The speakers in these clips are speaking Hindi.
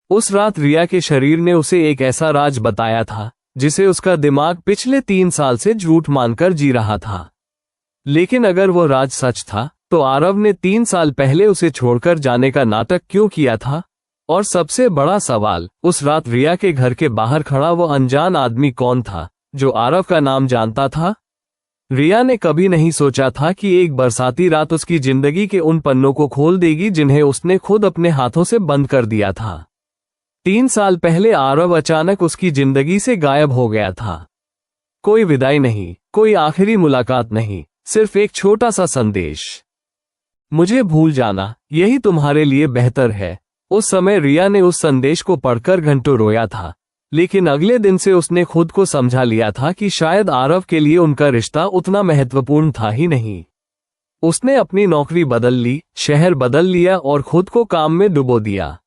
उस रात रिया के शरीर ने उसे एक ऐसा राज बताया था जिसे उसका दिमाग पिछले 3 साल से झूठ मानकर जी रहा था। लेकिन अगर वो राज सच था तो आरव ने 3 साल पहले उसे छोड़कर जाने का नाटक क्यों किया था? और सबसे बड़ा सवाल, उस रात रिया के घर के बाहर खड़ा वो अनजान आदमी कौन था जो आरव का नाम जानता था? रिया ने कभी नहीं सोचा था कि एक बरसाती रात उसकी जिंदगी के उन पन्नों को खोल देगी जिन्हें उसने खुद अपने हाथों से बंद कर दिया था। 3 साल पहले आरव अचानक उसकी जिंदगी से गायब हो गया था। कोई विदाई नहीं, कोई आखिरी मुलाकात नहीं, सिर्फ एक छोटा सा संदेश, मुझे भूल जाना, यही तुम्हारे लिए बेहतर है। उस समय रिया ने उस संदेश को पढ़कर घंटों रोया था, लेकिन अगले दिन से उसने खुद को समझा लिया था कि शायद आरव के लिए उनका रिश्ता उतना महत्वपूर्ण था ही नहीं। उसने अपनी नौकरी बदल ली, शहर बदल लिया और खुद को काम में डुबो दिया।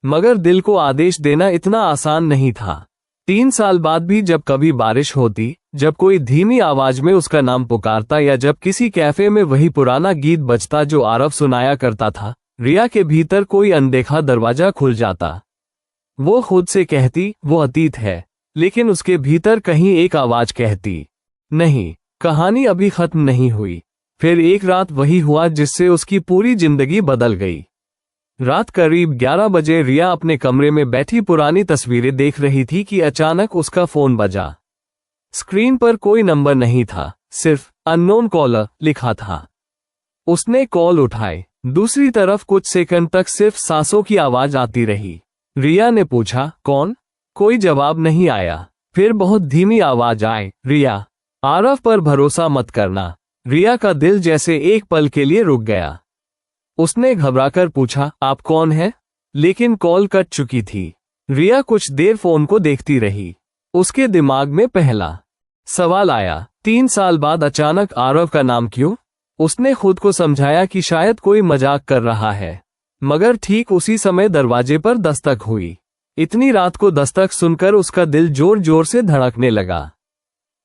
मगर दिल को आदेश देना इतना आसान नहीं था। 3 साल बाद भी जब कभी बारिश होती, जब कोई धीमी आवाज में उसका नाम पुकारता या जब किसी कैफे में वही पुराना गीत बजता जो आरव सुनाया करता था, रिया के भीतर कोई अनदेखा दरवाजा खुल जाता। वो खुद से कहती वो अतीत है, लेकिन उसके भीतर कहीं एक आवाज कहती नहीं, कहानी अभी खत्म नहीं हुई। फिर एक रात वही हुआ जिससे उसकी पूरी जिंदगी बदल गई। रात करीब 11 बजे रिया अपने कमरे में बैठी पुरानी तस्वीरें देख रही थी कि अचानक उसका फोन बजा। स्क्रीन पर कोई नंबर नहीं था, सिर्फ अननोन कॉलर लिखा था। उसने कॉल उठाई। दूसरी तरफ कुछ सेकंड तक सिर्फ सांसों की आवाज आती रही। रिया ने पूछा, कौन? कोई जवाब नहीं आया। फिर बहुत धीमी आवाज आई, रिया, आरव पर भरोसा मत करना। रिया का दिल जैसे एक पल के लिए रुक गया। उसने घबराकर पूछा, आप कौन हैं? लेकिन कॉल कट चुकी थी। रिया कुछ देर फोन को देखती रही। उसके दिमाग में पहला सवाल आया, 3 साल बाद अचानक आरव का नाम क्यों? उसने खुद को समझाया कि शायद कोई मजाक कर रहा है, मगर ठीक उसी समय दरवाजे पर दस्तक हुई। इतनी रात को दस्तक सुनकर उसका दिल जोर जोर से धड़कने लगा।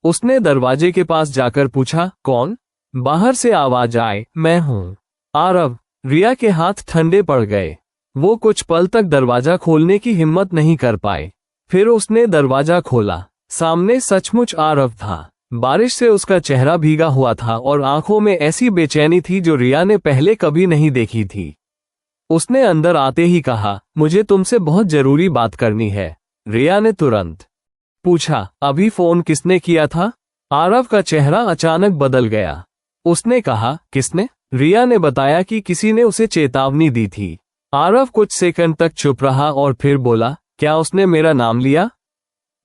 उसने दरवाजे के पास जाकर पूछा, कौन? बाहर से आवाज आए, मैं हूं, आरव। रिया के हाथ ठंडे पड़ गए। वो कुछ पल तक दरवाजा खोलने की हिम्मत नहीं कर पाए। फिर उसने दरवाजा खोला। सामने सचमुच आरव था। बारिश से उसका चेहरा भीगा हुआ था और आंखों में ऐसी बेचैनी थी जो रिया ने पहले कभी नहीं देखी थी। उसने अंदर आते ही कहा, मुझे तुमसे बहुत जरूरी बात करनी है। रिया ने तुरंत पूछा, अभी फोन किसने किया था? आरव का चेहरा अचानक बदल गया। उसने कहा, किसने? रिया ने बताया कि किसी ने उसे चेतावनी दी थी। आरव कुछ सेकंड तक चुप रहा और फिर बोला, क्या उसने मेरा नाम लिया?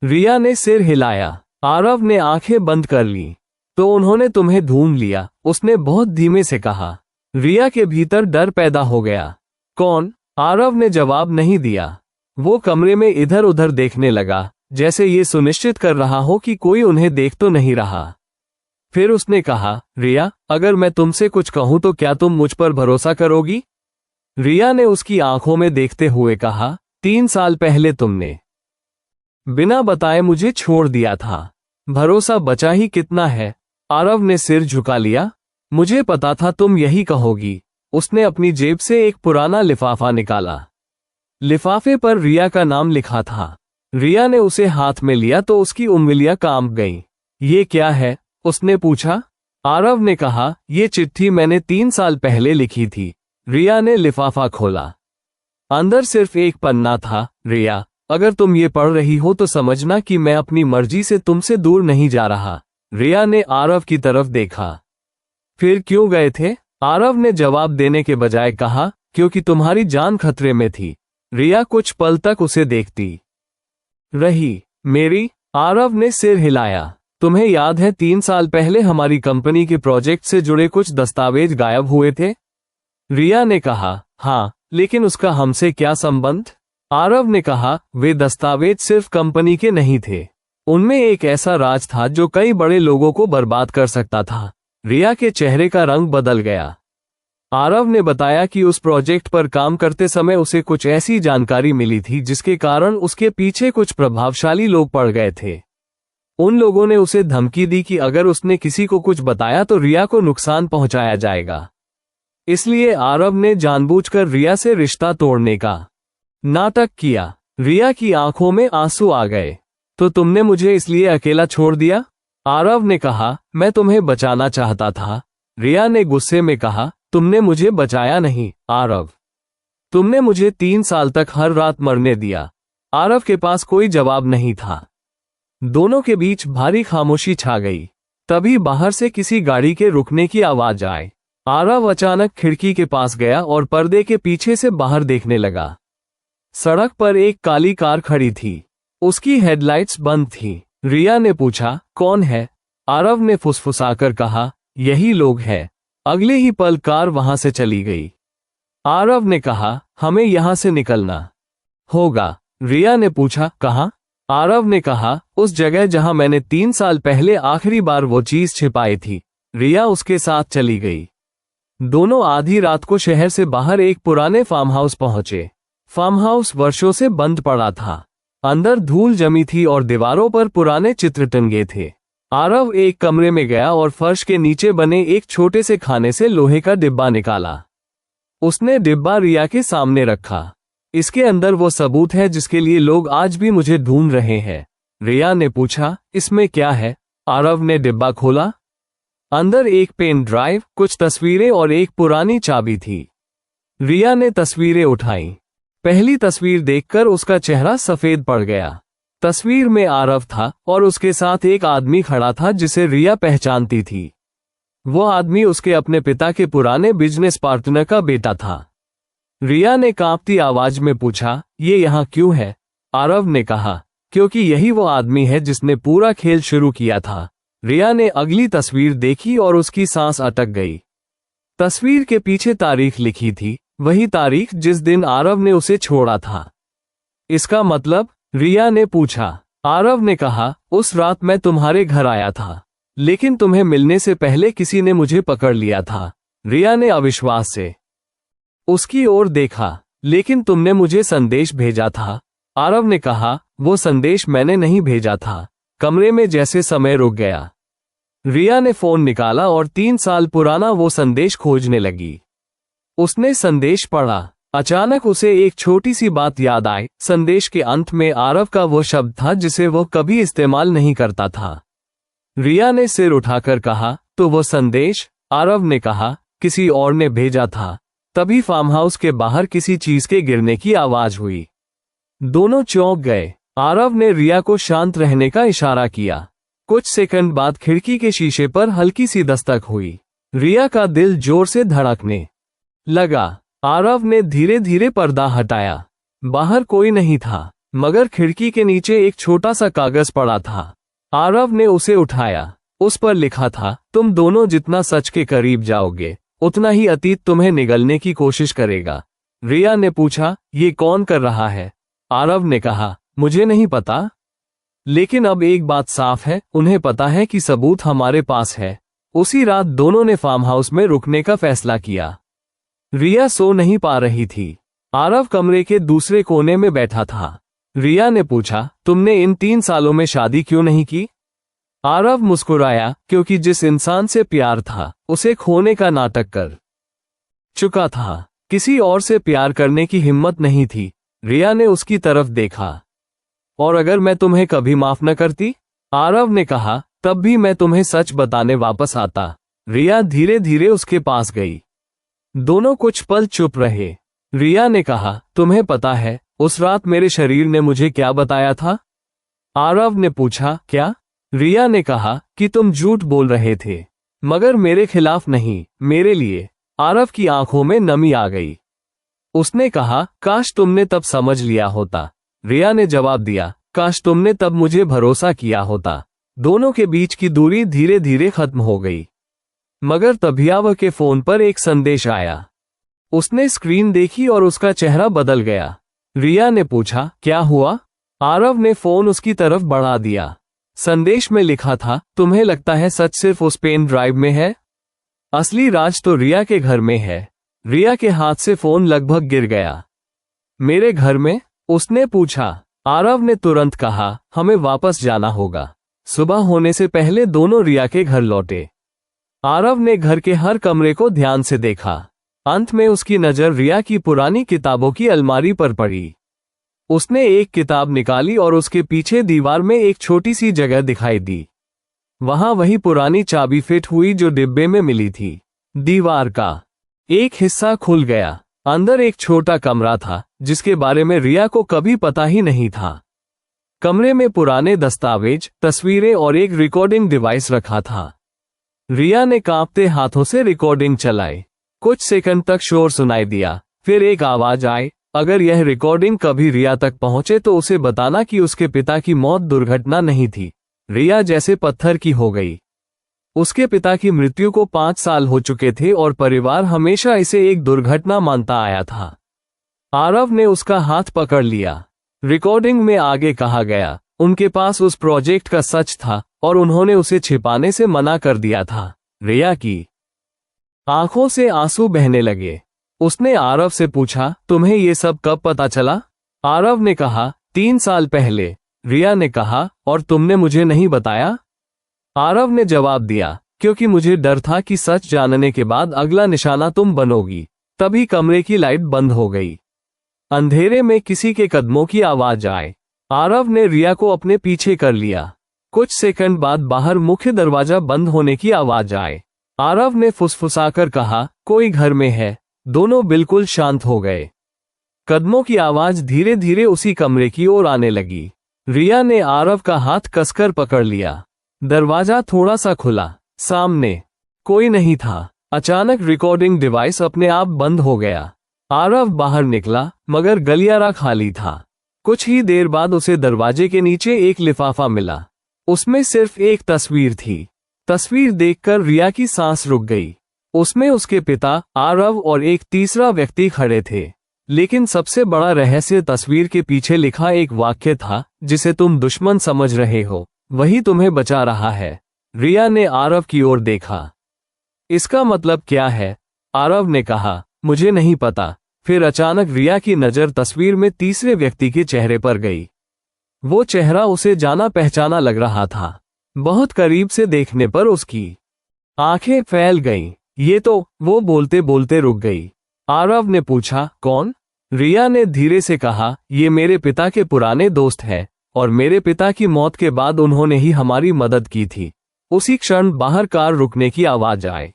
रिया ने सिर हिलाया। आरव ने आंखें बंद कर ली। तो उन्होंने तुम्हें ढूंढ लिया, उसने बहुत धीमे से कहा। रिया के भीतर डर पैदा हो गया। कौन? आरव ने जवाब नहीं दिया। वो कमरे में इधर उधर देखने लगा, जैसे ये सुनिश्चित कर रहा हो कि कोई उन्हें देख तो नहीं रहा। फिर उसने कहा, रिया, अगर मैं तुमसे कुछ कहूं तो क्या तुम मुझ पर भरोसा करोगी? रिया ने उसकी आंखों में देखते हुए कहा, 3 साल पहले तुमने बिना बताए मुझे छोड़ दिया था। भरोसा बचा ही कितना है? आरव ने सिर झुका लिया। मुझे पता था तुम यही कहोगी। उसने अपनी जेब से एक पुराना लिफाफा निकाला। लिफाफे पर रिया का नाम लिखा था। रिया ने उसे हाथ में लिया तो उसकी उंगलियां कांप गईं। ये क्या है? उसने पूछा। आरव ने कहा, ये चिट्ठी मैंने 3 साल पहले लिखी थी। रिया ने लिफाफा खोला। अंदर सिर्फ एक पन्ना था। रिया, अगर तुम ये पढ़ रही हो तो समझना कि मैं अपनी मर्जी से तुमसे दूर नहीं जा रहा। रिया ने आरव की तरफ देखा। फिर क्यों गए थे? आरव ने जवाब देने के बजाय कहा, क्योंकि तुम्हारी जान खतरे में थी। रिया कुछ पल तक उसे देखती रही। मेरी? आरव ने सिर हिलाया। तुम्हें याद है 3 साल पहले हमारी कंपनी के प्रोजेक्ट से जुड़े कुछ दस्तावेज गायब हुए थे? रिया ने कहा, हाँ, लेकिन उसका हमसे क्या संबंध? आरव ने कहा, वे दस्तावेज सिर्फ कंपनी के नहीं थे। उनमें एक ऐसा राज था जो कई बड़े लोगों को बर्बाद कर सकता था। रिया के चेहरे का रंग बदल गया। आरव ने बताया कि उस प्रोजेक्ट पर काम करते समय उसे कुछ ऐसी जानकारी मिली थी जिसके कारण उसके पीछे कुछ प्रभावशाली लोग पड़ गए थे। उन लोगों ने उसे धमकी दी कि अगर उसने किसी को कुछ बताया तो रिया को नुकसान पहुंचाया जाएगा। इसलिए आरव ने जानबूझकर रिया से रिश्ता तोड़ने का नाटक किया। रिया की आंखों में आंसू आ गए। तो तुमने मुझे इसलिए अकेला छोड़ दिया? आरव ने कहा, मैं तुम्हें बचाना चाहता था। रिया ने गुस्से में कहा, तुमने मुझे बचाया नहीं आरव। तुमने मुझे 3 साल तक हर रात मरने दिया। आरव के पास कोई जवाब नहीं था। दोनों के बीच भारी खामोशी छा गई। तभी बाहर से किसी गाड़ी के रुकने की आवाज आई। आरव अचानक खिड़की के पास गया और पर्दे के पीछे से बाहर देखने लगा। सड़क पर एक काली कार खड़ी थी। उसकी हेडलाइट्स बंद थी। रिया ने पूछा, कौन है? आरव ने फुसफुसाकर कहा, यही लोग हैं। अगले ही पल कार वहां से चली गई। आरव ने कहा, हमें यहां से निकलना होगा। रिया ने पूछा, कहां? आरव ने कहा, उस जगह जहां मैंने 3 साल पहले आखिरी बार वो चीज छिपाई थी। रिया उसके साथ चली गई। दोनों आधी रात को शहर से बाहर एक पुराने फार्म हाउस पहुंचे। फार्म हाउस वर्षों से बंद पड़ा था। अंदर धूल जमी थी और दीवारों पर पुराने चित्र टंगे थे। आरव एक कमरे में गया और फर्श के नीचे बने एक छोटे से खाने से लोहे का डिब्बा निकाला। उसने डिब्बा रिया के सामने रखा। इसके अंदर वो सबूत है जिसके लिए लोग आज भी मुझे ढूंढ रहे हैं। रिया ने पूछा, इसमें क्या है? आरव ने डिब्बा खोला। अंदर एक पेन ड्राइव, कुछ तस्वीरें और एक पुरानी चाबी थी। रिया ने तस्वीरें उठाई। पहली तस्वीर देखकर उसका चेहरा सफेद पड़ गया। तस्वीर में आरव था और उसके साथ एक आदमी खड़ा था जिसे रिया पहचानती थी। वो आदमी उसके अपने पिता के पुराने बिजनेस पार्टनर का बेटा था। रिया ने कांपती आवाज में पूछा, ये यहाँ क्यों है? आरव ने कहा, क्योंकि यही वो आदमी है जिसने पूरा खेल शुरू किया था। रिया ने अगली तस्वीर देखी और उसकी सांस अटक गई। तस्वीर के पीछे तारीख लिखी थी, वही तारीख जिस दिन आरव ने उसे छोड़ा था। इसका मतलब? रिया ने पूछा। आरव ने कहा, उस रात मैं तुम्हारे घर आया था, लेकिन तुम्हें मिलने से पहले किसी ने मुझे पकड़ लिया था। रिया ने अविश्वास से उसकी ओर देखा। लेकिन तुमने मुझे संदेश भेजा था। आरव ने कहा, वो संदेश मैंने नहीं भेजा था। कमरे में जैसे समय रुक गया। रिया ने फोन निकाला और 3 साल पुराना वो संदेश खोजने लगी। उसने संदेश पढ़ा। अचानक उसे एक छोटी सी बात याद आई। संदेश के अंत में आरव का वो शब्द था जिसे वो कभी इस्तेमाल नहीं करता था। रिया ने सिर उठाकर कहा, तो वो संदेश? आरव ने कहा, किसी और ने भेजा था। तभी फार्म हाउस के बाहर किसी चीज के गिरने की आवाज हुई। दोनों चौंक गए। आरव ने रिया को शांत रहने का इशारा किया। कुछ सेकंड बाद खिड़की के शीशे पर हल्की सी दस्तक हुई। रिया का दिल जोर से धड़कने लगा। आरव ने धीरे धीरे पर्दा हटाया। बाहर कोई नहीं था, मगर खिड़की के नीचे एक छोटा सा कागज पड़ा था। आरव ने उसे उठाया। उस पर लिखा था, तुम दोनों जितना सच के करीब जाओगे, उतना ही अतीत तुम्हें निगलने की कोशिश करेगा। रिया ने पूछा, ये कौन कर रहा है? आरव ने कहा, मुझे नहीं पता, लेकिन अब एक बात साफ है, उन्हें पता है कि सबूत हमारे पास है। उसी रात दोनों ने फार्म हाउस में रुकने का फैसला किया। रिया सो नहीं पा रही थी। आरव कमरे के दूसरे कोने में बैठा था। रिया ने पूछा, तुमने इन 3 सालों में शादी क्यों नहीं की? आरव मुस्कुराया, क्योंकि जिस इंसान से प्यार था, उसे खोने का नाटक कर चुका था। किसी और से प्यार करने की हिम्मत नहीं थी। रिया ने उसकी तरफ देखा। और अगर मैं तुम्हें कभी माफ न करती? आरव ने कहा, तब भी मैं तुम्हें सच बताने वापस आता। रिया धीरे धीरे उसके पास गई। दोनों कुछ पल चुप रहे। रिया ने कहा, तुम्हें पता है उस रात मेरे शरीर ने मुझे क्या बताया था? आरव ने पूछा, क्या? रिया ने कहा कि तुम झूठ बोल रहे थे, मगर मेरे खिलाफ नहीं, मेरे लिए। आरव की आंखों में नमी आ गई। उसने कहा, काश तुमने तब समझ लिया होता। रिया ने जवाब दिया, काश तुमने तब मुझे भरोसा किया होता। दोनों के बीच की दूरी धीरे धीरे खत्म हो गई। मगर तभी आरव के फोन पर एक संदेश आया। उसने स्क्रीन देखी और उसका चेहरा बदल गया। रिया ने पूछा, क्या हुआ? आरव ने फोन उसकी तरफ बढ़ा दिया। संदेश में लिखा था, तुम्हें लगता है सच सिर्फ उस पेन ड्राइव में है? असली राज तो रिया के घर में है। रिया के हाथ से फोन लगभग गिर गया। मेरे घर में? उसने पूछा। आरव ने तुरंत कहा, हमें वापस जाना होगा। सुबह होने से पहले दोनों रिया के घर लौटे। आरव ने घर के हर कमरे को ध्यान से देखा। अंत में उसकी नजर रिया की पुरानी किताबों की अलमारी पर पड़ी। उसने एक किताब निकाली और उसके पीछे दीवार में एक छोटी सी जगह दिखाई दी। वहां वही पुरानी चाबी फिट हुई जो डिब्बे में मिली थी। दीवार का एक हिस्सा खुल गया। अंदर एक छोटा कमरा था जिसके बारे में रिया को कभी पता ही नहीं था। कमरे में पुराने दस्तावेज, तस्वीरें और एक रिकॉर्डिंग डिवाइस रखा था। रिया ने कांपते हाथों से रिकॉर्डिंग चलाई। कुछ सेकंड तक शोर सुनाई दिया, फिर एक आवाज आई, अगर यह रिकॉर्डिंग कभी रिया तक पहुंचे तो उसे बताना कि उसके पिता की मौत दुर्घटना नहीं थी। रिया जैसे पत्थर की हो गई। उसके पिता की मृत्यु को 5 साल हो चुके थे और परिवार हमेशा इसे एक दुर्घटना मानता आया था। आरव ने उसका हाथ पकड़ लिया। रिकॉर्डिंग में आगे कहा गया, उनके पास उस प्रोजेक्ट का सच था और उन्होंने उसे छिपाने से मना कर दिया था। रिया की आंखों से आंसू बहने लगे। उसने आरव से पूछा, तुम्हें ये सब कब पता चला? आरव ने कहा, 3 साल पहले। रिया ने कहा, और तुमने मुझे नहीं बताया? आरव ने जवाब दिया, क्योंकि मुझे डर था कि सच जानने के बाद अगला निशाना तुम बनोगी। तभी कमरे की लाइट बंद हो गई। अंधेरे में किसी के कदमों की आवाज आए। आरव ने रिया को अपने पीछे कर लिया। कुछ सेकंड बाद बाहर मुख्य दरवाजा बंद होने की आवाज आए। आरव ने फुसफुसाकर कहा, कोई घर में है। दोनों बिल्कुल शांत हो गए। कदमों की आवाज धीरे धीरे उसी कमरे की ओर आने लगी। रिया ने आरव का हाथ कसकर पकड़ लिया। दरवाजा थोड़ा सा खुला। सामने कोई नहीं था। अचानक रिकॉर्डिंग डिवाइस अपने आप बंद हो गया। आरव बाहर निकला, मगर गलियारा खाली था। कुछ ही देर बाद उसे दरवाजे के नीचे एक लिफाफा मिला। उसमें सिर्फ एक तस्वीर थी। तस्वीर देखकर रिया की सांस रुक गई। उसमें उसके पिता, आरव और एक तीसरा व्यक्ति खड़े थे। लेकिन सबसे बड़ा रहस्य तस्वीर के पीछे लिखा एक वाक्य था, जिसे तुम दुश्मन समझ रहे हो वही तुम्हें बचा रहा है। रिया ने आरव की ओर देखा। इसका मतलब क्या है? आरव ने कहा, मुझे नहीं पता। फिर अचानक रिया की नजर तस्वीर में तीसरे व्यक्ति के चेहरे पर गई। वो चेहरा उसे जाना पहचाना लग रहा था। बहुत करीब से देखने पर उसकी आंखें फैल गईं। ये तो, वो बोलते बोलते रुक गई। आरव ने पूछा, कौन? रिया ने धीरे से कहा, ये मेरे पिता के पुराने दोस्त हैं और मेरे पिता की मौत के बाद उन्होंने ही हमारी मदद की थी। उसी क्षण बाहर कार रुकने की आवाज आई।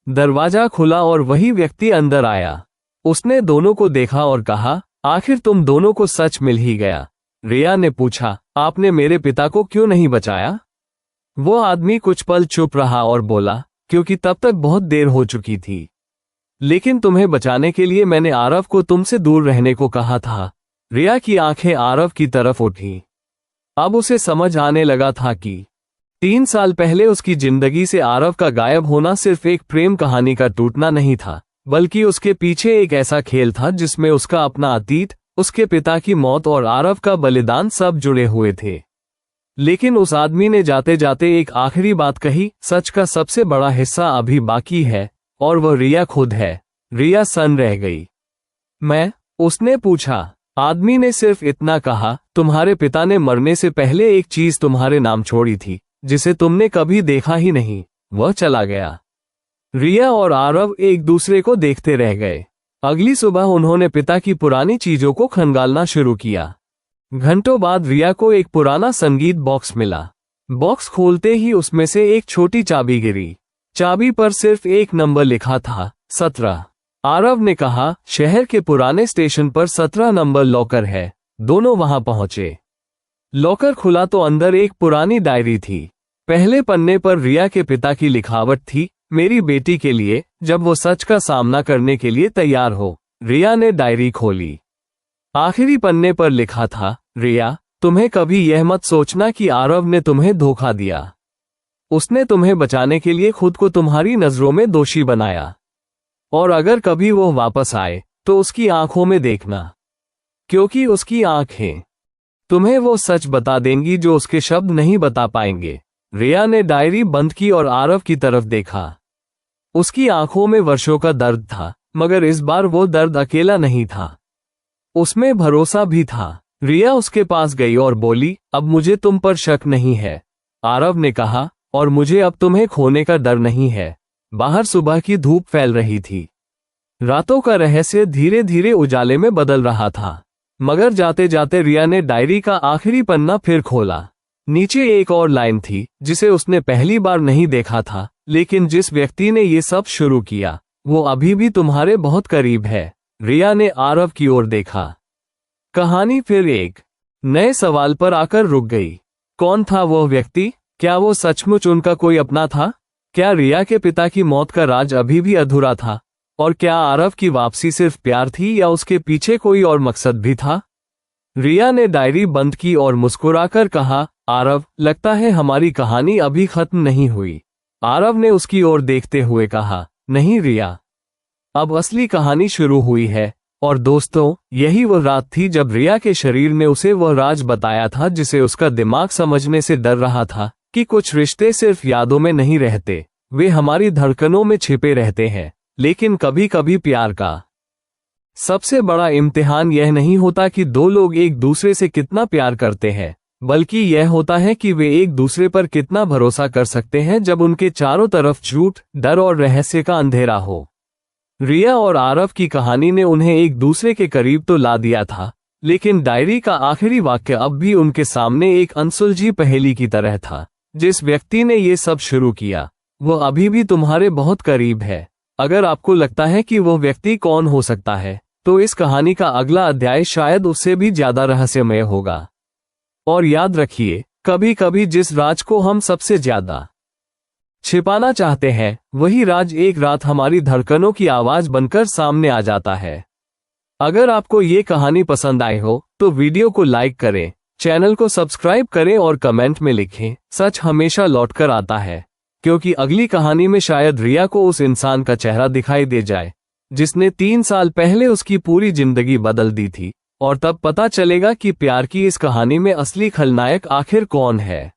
दरवाजा खुला और वही व्यक्ति अंदर आया। उसने दोनों को देखा और कहा, आखिर तुम दोनों को सच मिल ही गया। रिया ने पूछा, आपने मेरे पिता को क्यों नहीं बचाया? वो आदमी कुछ पल चुप रहा और बोला, क्योंकि तब तक बहुत देर हो चुकी थी। लेकिन तुम्हें बचाने के लिए मैंने आरव को तुमसे दूर रहने को कहा था। रिया की आंखें आरव की तरफ उठी। अब उसे समझ आने लगा था कि 3 साल पहले उसकी जिंदगी से आरव का गायब होना सिर्फ एक प्रेम कहानी का टूटना नहीं था, बल्कि उसके पीछे एक ऐसा खेल था जिसमें उसका अपना अतीत, उसके पिता की मौत और आरव का बलिदान सब जुड़े हुए थे। लेकिन उस आदमी ने जाते जाते एक आखिरी बात कही, सच का सबसे बड़ा हिस्सा अभी बाकी है, और वह रिया खुद है। रिया सन्न रह गई। मैं? उसने पूछा। आदमी ने सिर्फ इतना कहा, तुम्हारे पिता ने मरने से पहले एक चीज तुम्हारे नाम छोड़ी थी, जिसे तुमने कभी देखा ही नहीं। वह चला गया। रिया और आरव एक दूसरे को देखते रह गए। अगली सुबह उन्होंने पिता की पुरानी चीजों को खंगालना शुरू किया। घंटों बाद रिया को एक पुराना संगीत बॉक्स मिला। बॉक्स खोलते ही उसमें से एक छोटी चाबी गिरी। चाबी पर सिर्फ एक नंबर लिखा था, 17। आरव ने कहा, शहर के पुराने स्टेशन पर 17 नंबर लॉकर है। दोनों वहां पहुंचे। लॉकर खुला तो अंदर एक पुरानी डायरी थी। पहले पन्ने पर रिया के पिता की लिखावट थी, मेरी बेटी के लिए, जब वो सच का सामना करने के लिए तैयार हो। रिया ने डायरी खोली। आखिरी पन्ने पर लिखा था, रिया, तुम्हें कभी यह मत सोचना कि आरव ने तुम्हें धोखा दिया। उसने तुम्हें बचाने के लिए खुद को तुम्हारी नजरों में दोषी बनाया। और अगर कभी वो वापस आए तो उसकी आंखों में देखना, क्योंकि उसकी आंखें तुम्हें वो सच बता देंगी जो उसके शब्द नहीं बता पाएंगे। रिया ने डायरी बंद की और आरव की तरफ देखा। उसकी आंखों में वर्षों का दर्द था, मगर इस बार वो दर्द अकेला नहीं था, उसमें भरोसा भी था। रिया उसके पास गई और बोली, अब मुझे तुम पर शक नहीं है। आरव ने कहा, और मुझे अब तुम्हें खोने का डर नहीं है। बाहर सुबह की धूप फैल रही थी। रातों का रहस्य धीरे धीरे उजाले में बदल रहा था। मगर जाते जाते रिया ने डायरी का आखिरी पन्ना फिर खोला। नीचे एक और लाइन थी जिसे उसने पहली बार नहीं देखा था, लेकिन जिस व्यक्ति ने ये सब शुरू किया वो अभी भी तुम्हारे बहुत करीब है। रिया ने आरव की ओर देखा। कहानी फिर एक नए सवाल पर आकर रुक गई। कौन था वो व्यक्ति? क्या वो सचमुच उनका कोई अपना था? क्या रिया के पिता की मौत का राज अभी भी अधूरा था? और क्या आरव की वापसी सिर्फ प्यार थी या उसके पीछे कोई और मकसद भी था? रिया ने डायरी बंद की और मुस्कुराकर कहा, आरव, लगता है हमारी कहानी अभी खत्म नहीं हुई। आरव ने उसकी ओर देखते हुए कहा, नहीं रिया, अब असली कहानी शुरू हुई है। और दोस्तों, यही वो रात थी जब रिया के शरीर ने उसे वह राज बताया था जिसे उसका दिमाग समझने से डर रहा था, कि कुछ रिश्ते सिर्फ यादों में नहीं रहते, वे हमारी धड़कनों में छिपे रहते हैं। लेकिन कभी कभी प्यार का सबसे बड़ा इम्तिहान यह नहीं होता कि दो लोग एक दूसरे से कितना प्यार करते हैं, बल्कि यह होता है कि वे एक दूसरे पर कितना भरोसा कर सकते हैं जब उनके चारों तरफ झूठ, डर और रहस्य का अंधेरा हो। रिया और आरव की कहानी ने उन्हें एक दूसरे के करीब तो ला दिया था, लेकिन डायरी का आखिरी वाक्य अब भी उनके सामने एक अनसुलझी पहेली की तरह था। जिस व्यक्ति ने ये सब शुरू किया वो अभी भी तुम्हारे बहुत करीब है। अगर आपको लगता है कि वो व्यक्ति कौन हो सकता है, तो इस कहानी का अगला अध्याय शायद उससे भी ज्यादा रहस्यमय होगा। और याद रखिए, कभी कभी जिस राज को हम सबसे ज्यादा छिपाना चाहते हैं, वही राज एक रात हमारी धड़कनों की आवाज बनकर सामने आ जाता है। अगर आपको ये कहानी पसंद आई हो तो वीडियो को लाइक करें, चैनल को सब्सक्राइब करें और कमेंट में लिखें, सच हमेशा लौटकर आता है। क्योंकि अगली कहानी में शायद रिया को उस इंसान का चेहरा दिखाई दे जाए जिसने 3 साल पहले उसकी पूरी जिंदगी बदल दी थी, और तब पता चलेगा कि प्यार की इस कहानी में असली खलनायक आखिर कौन है।